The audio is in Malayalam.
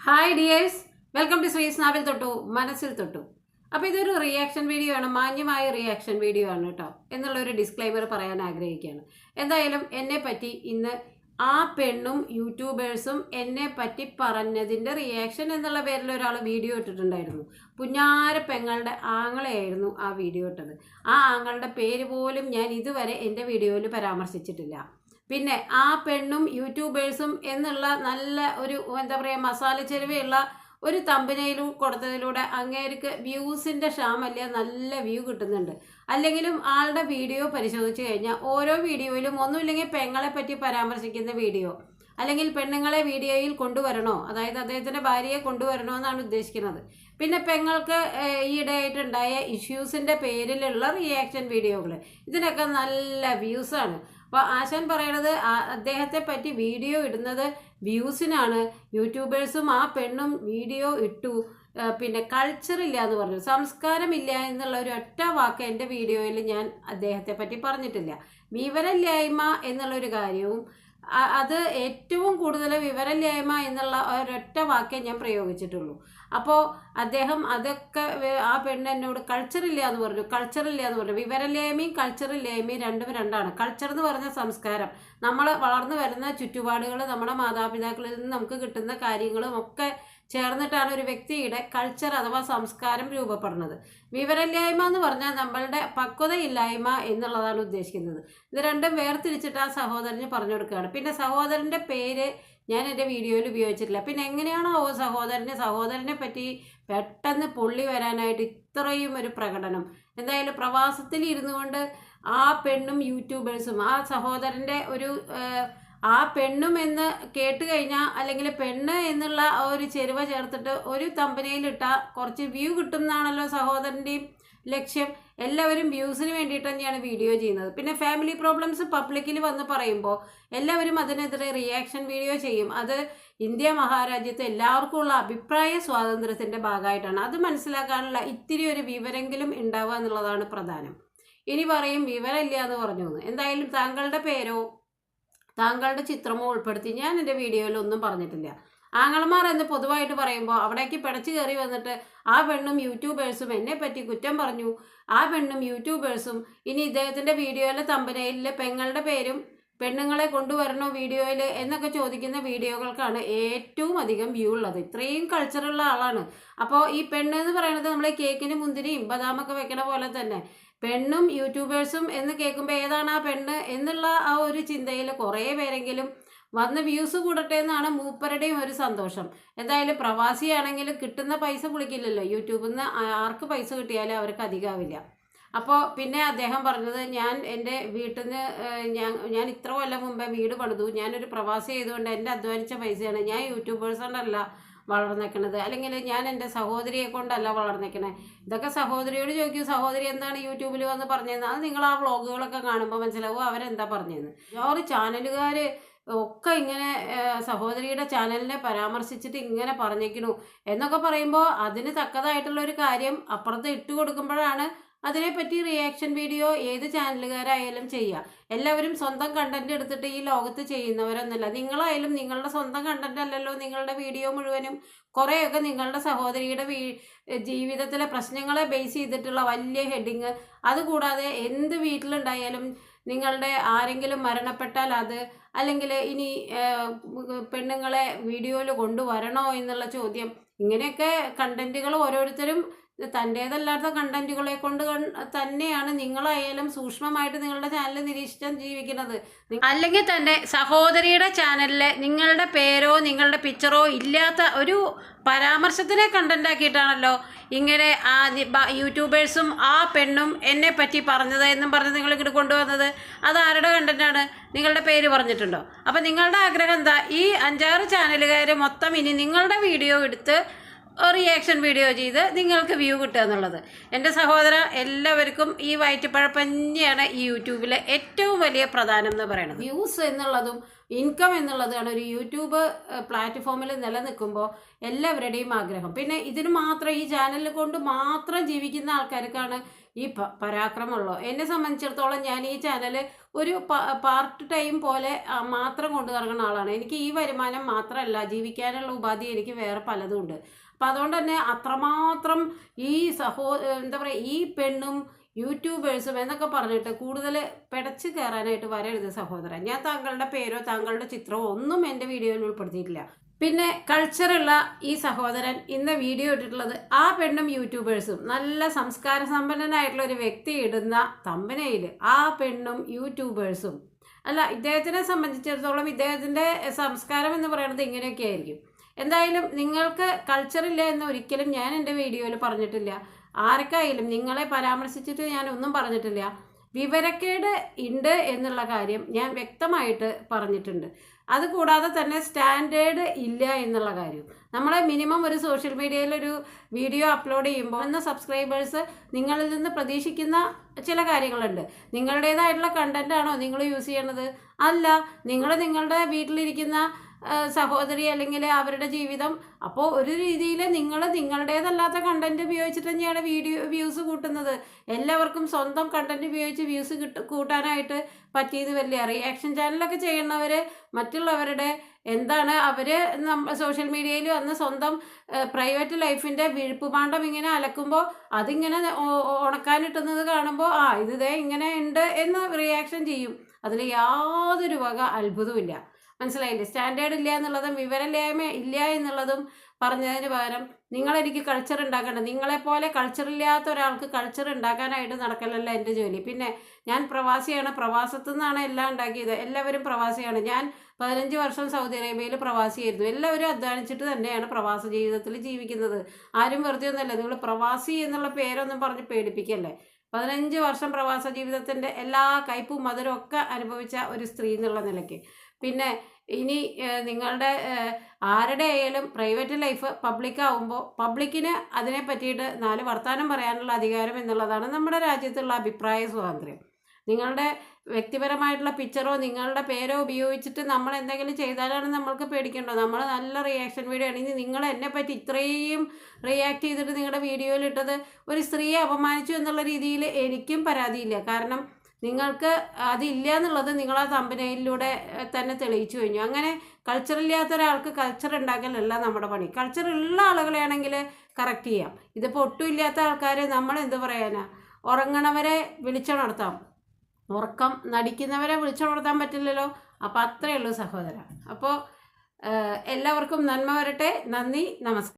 ഹായ് ഡിയേഴ്സ്, വെൽക്കം ടു ശ്രീസ് നാവിൽ തൊട്ടു മനസ്സിൽ തൊട്ടു. അപ്പോൾ ഇതൊരു റിയാക്ഷൻ വീഡിയോ ആണ്, മാന്യമായ റിയാക്ഷൻ വീഡിയോ ആണ് കേട്ടോ എന്നുള്ളൊരു ഡിസ്ക്ലൈമർ പറയാൻ ആഗ്രഹിക്കുകയാണ്. എന്തായാലും എന്നെ പറ്റി ഇന്ന് ആ പെണ്ണും യൂട്യൂബേഴ്സും എന്നെ പറ്റി പറഞ്ഞതിൻ്റെ റിയാക്ഷൻ എന്നുള്ള പേരിൽ ഒരാൾ വീഡിയോ ഇട്ടിട്ടുണ്ടായിരുന്നു. പുഞ്ഞാര പെങ്ങളുടെ ആങ്ങളെയായിരുന്നു ആ വീഡിയോ ഇട്ടത്. ആ ആങ്ങളുടെ പേര് പോലും ഞാൻ ഇതുവരെ എൻ്റെ വീഡിയോയിൽ പരാമർശിച്ചിട്ടില്ല. പിന്നെ ആ പെണ്ണും യൂട്യൂബേഴ്സും എന്നുള്ള നല്ല ഒരു എന്താ പറയുക മസാല ചെരുവയുള്ള ഒരു തമ്പനയിലും കൊടുത്തതിലൂടെ അങ്ങേർക്ക് വ്യൂസിൻ്റെ ക്ഷാമല്ല, നല്ല വ്യൂ കിട്ടുന്നുണ്ട്. അല്ലെങ്കിലും ആളുടെ വീഡിയോ പരിശോധിച്ച് കഴിഞ്ഞാൽ ഓരോ വീഡിയോയിലും ഒന്നുമില്ലെങ്കിൽ പെങ്ങളെ പറ്റി പരാമർശിക്കുന്ന വീഡിയോ, അല്ലെങ്കിൽ പെണ്ണുങ്ങളെ വീഡിയോയിൽ കൊണ്ടുവരണോ, അതായത് അദ്ദേഹത്തിൻ്റെ ഭാര്യയെ കൊണ്ടുവരണോ എന്നാണ് ഉദ്ദേശിക്കുന്നത്. പിന്നെ പെങ്ങൾക്ക് ഈയിടെയായിട്ടുണ്ടായ ഇഷ്യൂസിൻ്റെ പേരിലുള്ള റിയാക്ഷൻ വീഡിയോകൾ, ഇതിനൊക്കെ നല്ല വ്യൂസാണ്. അപ്പോൾ ആശാൻ പറയണത് അദ്ദേഹത്തെ പറ്റി വീഡിയോ ഇടുന്നത് വ്യൂസിനാണ്. യൂട്യൂബേഴ്സും ആ പെണ്ണും വീഡിയോ ഇട്ടു, പിന്നെ കൾച്ചറില്ല എന്ന് പറഞ്ഞു, സംസ്കാരമില്ല എന്നുള്ള ഒരു ഒറ്റ വാക്ക് എൻ്റെ വീഡിയോയിൽ ഞാൻ അദ്ദേഹത്തെ പറ്റി പറഞ്ഞിട്ടില്ല. വിവരമില്ലായ്മ എന്നുള്ളൊരു കാര്യവും അത് ഏറ്റവും കൂടുതൽ വിവരമില്ലായ്മ എന്നുള്ള ഒരൊറ്റ വാക്കേ ഞാൻ പ്രയോഗിച്ചിട്ടുള്ളൂ. അപ്പോൾ അദ്ദേഹം അതൊക്കെ ആ പെണ്ണ് എന്നോട് കൾച്ചറില്ല എന്ന് പറഞ്ഞു. വിവരമില്ലായ്മയും കൾച്ചറില്ലായ്മയും രണ്ടും രണ്ടാണ്. കൾച്ചർ എന്ന് പറഞ്ഞ സംസ്കാരം, നമ്മൾ വളർന്നു വരുന്ന ചുറ്റുപാടുകൾ, നമ്മുടെ മാതാപിതാക്കളിൽ നിന്ന് നമുക്ക് കിട്ടുന്ന കാര്യങ്ങളും ഒക്കെ ചേർന്നിട്ടാണ് ഒരു വ്യക്തിയുടെ കൾച്ചർ അഥവാ സംസ്കാരം രൂപപ്പെടുന്നത്. വിവരമില്ലായ്മ എന്ന് പറഞ്ഞാൽ നമ്മളുടെ പക്വതയില്ലായ്മ എന്നുള്ളതാണ് ഉദ്ദേശിക്കുന്നത്. ഇത് രണ്ടും വേർതിരിച്ചിട്ട് ആ സഹോദരന് പറഞ്ഞു കൊടുക്കുകയാണ്. പിന്നെ സഹോദരൻ്റെ പേര് ഞാൻ എൻ്റെ വീഡിയോയിൽ ഉപയോഗിച്ചിട്ടില്ല. പിന്നെ എങ്ങനെയാണോ സഹോദരനെ പറ്റി പെട്ടെന്ന് പൊള്ളി വരാനായിട്ട് ഇത്രയും ഒരു പ്രകടനം. എന്തായാലും പ്രവാസത്തിൽ ഇരുന്നു കൊണ്ട് ആ പെണ്ണും യൂട്യൂബേഴ്സും ആ സഹോദരൻ്റെ ഒരു ആ പെണ്ണും എന്ന് കേട്ട് കഴിഞ്ഞാൽ, അല്ലെങ്കിൽ പെണ്ണ് എന്നുള്ള ഒരു ചെരുവ ചേർത്തിട്ട് ഒരു തമ്പനയിലിട്ടാൽ കുറച്ച് വ്യൂ കിട്ടും എന്നാണല്ലോ സഹോദരൻ്റെയും ലക്ഷ്യം. എല്ലാവരും വ്യൂസിന് വേണ്ടിയിട്ട് തന്നെയാണ് വീഡിയോ ചെയ്യുന്നത്. പിന്നെ ഫാമിലി പ്രോബ്ലംസ് പബ്ലിക്കിൽ വന്ന് പറയുമ്പോൾ എല്ലാവരും അതിനെതിരെ റിയാക്ഷൻ വീഡിയോ ചെയ്യും. അത് ഇന്ത്യ മഹാരാജ്യത്ത് എല്ലാവർക്കും ഉള്ള അഭിപ്രായ സ്വാതന്ത്ര്യത്തിൻ്റെ ഭാഗമായിട്ടാണ്. അത് മനസ്സിലാക്കാനുള്ള ഇത്തിരി ഒരു വിവരെങ്കിലും ഉണ്ടാവുക എന്നുള്ളതാണ് പ്രധാനം. ഇനി പറയും വിവരമില്ല എന്ന് പറഞ്ഞു. എന്തായാലും താങ്കളുടെ പേരോ താങ്കളുടെ ചിത്രമോ ഉൾപ്പെടുത്തി ഞാൻ എൻ്റെ വീഡിയോയിൽ ഒന്നും പറഞ്ഞിട്ടില്ല. ആങ്ങളമാർ എന്ന് പൊതുവായിട്ട് പറയുമ്പോൾ അവിടേക്ക് പിടച്ചു കയറി വന്നിട്ട് ആ പെണ്ണും യൂട്യൂബേഴ്സും എന്നെ പറ്റി കുറ്റം പറഞ്ഞു, ആ പെണ്ണും യൂട്യൂബേഴ്സും ഇനി ഇദ്ദേഹത്തിൻ്റെ വീഡിയോയിലെ തമ്പനയിലെ പെങ്ങളുടെ പേരും പെണ്ണുങ്ങളെ കൊണ്ടുവരണോ വീഡിയോയിൽ എന്നൊക്കെ ചോദിക്കുന്ന വീഡിയോകൾക്കാണ് ഏറ്റവും അധികം വ്യൂ ഉള്ളത്. ഇത്രയും കൾച്ചറുള്ള ആളാണ്. അപ്പോൾ ഈ പെണ്ണ് എന്ന് പറയുന്നത് നമ്മൾ കേക്കിന് മുന്തിരിയും ബദാമൊക്കെ വെക്കണ പോലെ തന്നെ പെണ്ണും യൂട്യൂബേഴ്സും എന്ന് കേൾക്കുമ്പോൾ ഏതാണ് ആ പെണ്ണ് എന്നുള്ള ആ ഒരു ചിന്തയിൽ കുറേ പേരെങ്കിലും വന്ന് വ്യൂസ് കൂടട്ടെ എന്നാണ് മൂപ്പരുടെയും ഒരു സന്തോഷം. എന്തായാലും പ്രവാസിയാണെങ്കിലും കിട്ടുന്ന പൈസ പുളിക്കില്ലല്ലോ. യൂട്യൂബിൽ നിന്ന് ആർക്ക് പൈസ കിട്ടിയാലും അവർക്ക് അധികമാവില്ല. അപ്പോൾ പിന്നെ അദ്ദേഹം പറഞ്ഞത്, ഞാൻ എൻ്റെ വീട്ടിൽ നിന്ന് ഞാൻ ഇത്ര കൊല്ലം മുമ്പേ വീട് പണിതു, ഞാനൊരു പ്രവാസി ആയതുകൊണ്ട് എൻ്റെ അധ്വാനിച്ച പൈസയാണ്, ഞാൻ യൂട്യൂബേഴ്സ് കൊണ്ടല്ല വളർന്നേക്കണത്, അല്ലെങ്കിൽ ഞാൻ എൻ്റെ സഹോദരിയെ കൊണ്ടല്ല വളർന്നേക്കണേ. ഇതൊക്കെ സഹോദരിയോട് ചോദിക്കും, സഹോദരി എന്താണ് യൂട്യൂബിൽ വന്ന് പറഞ്ഞതെന്ന്. അത് നിങ്ങൾ ആ വ്ളോഗുകളൊക്കെ കാണുമ്പോൾ മനസ്സിലാവും അവരെന്താ പറഞ്ഞതെന്ന്. ഒരു ചാനലുകാർ ഒക്കെ ഇങ്ങനെ സഹോദരിയുടെ ചാനലിനെ പരാമർശിച്ചിട്ട് ഇങ്ങനെ പറഞ്ഞേക്കണു എന്നൊക്കെ പറയുമ്പോൾ അതിന് തക്കതായിട്ടുള്ളൊരു കാര്യം അപ്പുറത്ത് ഇട്ട് കൊടുക്കുമ്പോഴാണ് അതിനെപ്പറ്റി റിയാക്ഷൻ വീഡിയോ ഏത് ചാനലുകാരായാലും ചെയ്യുക. എല്ലാവരും സ്വന്തം കണ്ടന്റ് എടുത്തിട്ട് ഈ ലോകത്ത് ചെയ്യുന്നവരൊന്നുമല്ല. നിങ്ങളായാലും നിങ്ങളുടെ സ്വന്തം കണ്ടന്റ് അല്ലല്ലോ നിങ്ങളുടെ വീഡിയോ മുഴുവനും. കുറേയൊക്കെ നിങ്ങളുടെ സഹോദരിയുടെ ജീവിതത്തിലെ പ്രശ്നങ്ങളെ ബേസ് ചെയ്തിട്ടുള്ള വലിയ ഹെഡിങ്, അതുകൂടാതെ എന്ത് വീട്ടിലുണ്ടായാലും നിങ്ങളുടെ ആരെങ്കിലും മരണപ്പെട്ടാൽ അത്, അല്ലെങ്കിൽ ഇനി പെണ്ണുങ്ങളെ വീഡിയോയിൽ കൊണ്ടുവരണോ എന്നുള്ള ചോദ്യം, ഇങ്ങനെയൊക്കെ കണ്ടന്റുകൾ ഓരോരുത്തരും തൻ്റേതല്ലാത്ത കണ്ടന്റുകളെ കൊണ്ട് തന്നെയാണ് നിങ്ങളായാലും സൂക്ഷ്മമായിട്ട് നിങ്ങളുടെ ചാനൽ നിരീക്ഷിച്ചാൽ ജീവിക്കുന്നത്. അല്ലെങ്കിൽ തന്നെ സഹോദരിയുടെ ചാനലിൽ നിങ്ങളുടെ പേരോ നിങ്ങളുടെ പിക്ചറോ ഇല്ലാത്ത ഒരു പരാമർശത്തിനെ കണ്ടന്റ് ആക്കിയിട്ടാണല്ലോ ഇങ്ങനെ യൂട്യൂബേഴ്സും ആ പെണ്ണും എന്നെ പറ്റി പറഞ്ഞത് എന്നും പറഞ്ഞ് നിങ്ങൾ ഇങ്ങോട്ട് കൊണ്ടുവന്നത്. അത് ആരുടെ കണ്ടന്റാണ്? നിങ്ങളുടെ പേര് പറഞ്ഞിട്ടുണ്ടോ? അപ്പം നിങ്ങളുടെ ആഗ്രഹം എന്താ? ഈ 5-6 ചാനലുകാർ മൊത്തം ഇനി നിങ്ങളുടെ വീഡിയോ എടുത്ത് റിയാക്ഷൻ വീഡിയോ ചെയ്ത് നിങ്ങൾക്ക് വ്യൂ കിട്ടുക എന്നുള്ളത്. എൻ്റെ സഹോദര, എല്ലാവർക്കും ഈ വയറ്റിപ്പഴപ്പ് തന്നെയാണ് ഈ യൂട്യൂബിലെ ഏറ്റവും വലിയ പ്രധാനം എന്ന് പറയുന്നത്. വ്യൂസ് എന്നുള്ളതും ഇൻകം എന്നുള്ളതാണ് ഒരു യൂട്യൂബ് പ്ലാറ്റ്ഫോമിൽ നിലനിൽക്കുമ്പോൾ എല്ലാവരുടെയും ആഗ്രഹം. പിന്നെ ഇതിന് മാത്രം ഈ ചാനൽ കൊണ്ട് മാത്രം ജീവിക്കുന്ന ആൾക്കാർക്കാണ് ഈ പരാക്രമമുള്ളോ? എന്നെ സംബന്ധിച്ചിടത്തോളം ഞാൻ ഈ ചാനൽ ഒരു പാർട്ട് ടൈം പോലെ മാത്രം കൊണ്ടു നടക്കുന്ന ആളാണ്. എനിക്ക് ഈ വരുമാനം മാത്രമല്ല, ജീവിക്കാനുള്ള ഉപാധി എനിക്ക് വേറെ പലതും ഉണ്ട്. അപ്പം അതുകൊണ്ട് തന്നെ അത്രമാത്രം ഈ എന്താ പറയുക, ഈ പെണ്ണും യൂട്യൂബേഴ്സും എന്നൊക്കെ പറഞ്ഞിട്ട് കൂടുതൽ പിടച്ച് കയറാനായിട്ട് വരരുത് സഹോദരൻ. ഞാൻ താങ്കളുടെ പേരോ താങ്കളുടെ ചിത്രമോ ഒന്നും എൻ്റെ വീഡിയോയിൽ ഉൾപ്പെടുത്തിയിട്ടില്ല. പിന്നെ കൾച്ചറുള്ള ഈ സഹോദരൻ ഇന്ന് വീഡിയോ ഇട്ടിട്ടുള്ളത് ആ പെണ്ണും യൂട്യൂബേഴ്സും, നല്ല സംസ്കാര സമ്പന്നനായിട്ടുള്ള ഒരു വ്യക്തി ഇടുന്ന തമ്പനയിൽ ആ പെണ്ണും യൂട്യൂബേഴ്സും അല്ല. ഇദ്ദേഹത്തിനെ സംബന്ധിച്ചിടത്തോളം ഇദ്ദേഹത്തിൻ്റെ സംസ്കാരം എന്ന് പറയുന്നത് ഇങ്ങനെയൊക്കെ ആയിരിക്കും. എന്തായാലും നിങ്ങൾക്ക് കൾച്ചറില്ല എന്ന് ഒരിക്കലും ഞാൻ എൻ്റെ വീഡിയോയിൽ പറഞ്ഞിട്ടില്ല. ആർക്കായാലും നിങ്ങളെ പരാമർശിച്ചിട്ട് ഞാൻ ഒന്നും പറഞ്ഞിട്ടില്ല. വിവരക്കേട് ഉണ്ട് എന്നുള്ള കാര്യം ഞാൻ വ്യക്തമായിട്ട് പറഞ്ഞിട്ടുണ്ട്. അതുകൂടാതെ തന്നെ സ്റ്റാൻഡേർഡ് ഇല്ല എന്നുള്ള കാര്യം. നമ്മളെ മിനിമം ഒരു സോഷ്യൽ മീഡിയയിൽ ഒരു വീഡിയോ അപ്ലോഡ് ചെയ്യുമ്പോൾ എന്ന സബ്സ്ക്രൈബേഴ്സ് നിങ്ങളിൽ നിന്ന് പ്രതീക്ഷിക്കുന്ന ചില കാര്യങ്ങളുണ്ട്. നിങ്ങളുടേതായിട്ടുള്ള കണ്ടന്റ് ആണോ നിങ്ങൾ യൂസ് ചെയ്യണത്? അല്ല, നിങ്ങൾ നിങ്ങളുടെ വീട്ടിലിരിക്കുന്ന സഹോദരി അല്ലെങ്കിൽ അവരുടെ ജീവിതം. അപ്പോൾ ഒരു രീതിയിൽ നിങ്ങൾ നിങ്ങളുടേതല്ലാത്ത കണ്ടന്റ് ഉപയോഗിച്ചിട്ട് തന്നെയാണ് വ്യൂസ് കൂട്ടുന്നത്. എല്ലാവർക്കും സ്വന്തം കണ്ടന്റ് ഉപയോഗിച്ച് വ്യൂസ് കൂട്ടാനായിട്ട് പറ്റിയെന്ന് വരില്ല. റിയാക്ഷൻ ചാനലൊക്കെ ചെയ്യുന്നവർ മറ്റുള്ളവരുടെ എന്താണ് അവർ സോഷ്യൽ മീഡിയയിൽ വന്ന് സ്വന്തം പ്രൈവറ്റ് ലൈഫിൻ്റെ വിഴുപ്പുപാണ്ഡം ഇങ്ങനെ അലക്കുമ്പോൾ അതിങ്ങനെ ഉണക്കാനിട്ടുന്നത് കാണുമ്പോൾ ഇതേ ഇങ്ങനെ ഉണ്ട് എന്ന് റിയാക്ഷൻ ചെയ്യും. അതിൽ യാതൊരു വക അത്ഭുതവും. മനസ്സിലായില്ലേ? സ്റ്റാൻഡേർഡ് ഇല്ല എന്നുള്ളതും വിവരമില്ലായ്മ ഇല്ല എന്നുള്ളതും പറഞ്ഞതിന് പകരം നിങ്ങളെനിക്ക് കൾച്ചർ ഉണ്ടാക്കേണ്ട, നിങ്ങളെപ്പോലെ കൾച്ചറില്ലാത്ത ഒരാൾക്ക് കൾച്ചർ ഉണ്ടാക്കാനായിട്ട് നടക്കലല്ല എൻ്റെ ജോലി. പിന്നെ ഞാൻ പ്രവാസിയാണ്, പ്രവാസത്തു നിന്നാണ് എല്ലാം ഉണ്ടാക്കിയത്. എല്ലാവരും പ്രവാസിയാണ്. ഞാൻ 15 വർഷം സൗദി അറേബ്യയിൽ പ്രവാസിയായിരുന്നു. എല്ലാവരും അധ്വാനിച്ചിട്ട് തന്നെയാണ് പ്രവാസ ജീവിതത്തിൽ ജീവിക്കുന്നത്. ആരും വെറുതെ ഒന്നുമല്ല. നിങ്ങൾ പ്രവാസി എന്നുള്ള പേരൊന്നും പറഞ്ഞ് പേടിപ്പിക്കല്ലേ. 15 വർഷം പ്രവാസ ജീവിതത്തിൻ്റെ എല്ലാ കയ്പും മധുരവും ഒക്കെ അനുഭവിച്ച ഒരു സ്ത്രീ എന്നുള്ള നിലയ്ക്ക്. പിന്നെ ഇനി നിങ്ങളുടെ ആരുടെ ആയാലും പ്രൈവറ്റ് ലൈഫ് പബ്ലിക്കാവുമ്പോൾ പബ്ലിക്കിന് അതിനെ പറ്റിയിട്ട് 4 വർത്തമാനം പറയാനുള്ള അധികാരം എന്നുള്ളതാണ് നമ്മുടെ രാജ്യത്തുള്ള അഭിപ്രായ സ്വാതന്ത്ര്യം. നിങ്ങളുടെ വ്യക്തിപരമായിട്ടുള്ള പിക്ചറോ നിങ്ങളുടെ പേരോ ഉപയോഗിച്ചിട്ട് നമ്മൾ എന്തെങ്കിലും ചെയ്താലാണ് നമ്മൾക്ക് പേടിക്കേണ്ടത്. നമ്മൾ നല്ല റിയാക്ഷൻ വീഡിയോ ആണ്. ഇനി നിങ്ങൾ എന്നെപ്പറ്റി ഇത്രയും റിയാക്ട് ചെയ്തിട്ട് നിങ്ങളുടെ വീഡിയോയിലിട്ടത് ഒരു സ്ത്രീയെ അപമാനിച്ചു എന്നുള്ള രീതിയിൽ എനിക്കും പരാതിയില്ല. കാരണം നിങ്ങൾക്ക് അതില്ല എന്നുള്ളത് നിങ്ങൾ ആ തമ്പനയിലൂടെ തന്നെ തെളിയിച്ചു കഴിഞ്ഞു. അങ്ങനെ കൾച്ചറില്ലാത്ത ഒരാൾക്ക് കൾച്ചർ ഉണ്ടാക്കലല്ല നമ്മുടെ പണി. കൾച്ചർ ഉള്ള ആളുകളെയാണെങ്കിൽ കറക്റ്റ് ചെയ്യാം. ഇതിപ്പോൾ ഒട്ടും ഇല്ലാത്ത ആൾക്കാരെ നമ്മൾ എന്ത് പറയാനാ? ഉറങ്ങണവരെ വിളിച്ചുണർത്താം, ഉറക്കം നടിക്കുന്നവരെ വിളിച്ചുണർത്താൻ പറ്റില്ലല്ലോ. അപ്പോൾ അത്രയേ ഉള്ളൂ സഹോദര. അപ്പോൾ എല്ലാവർക്കും നന്മ വരട്ടെ. നന്ദി, നമസ്കാരം.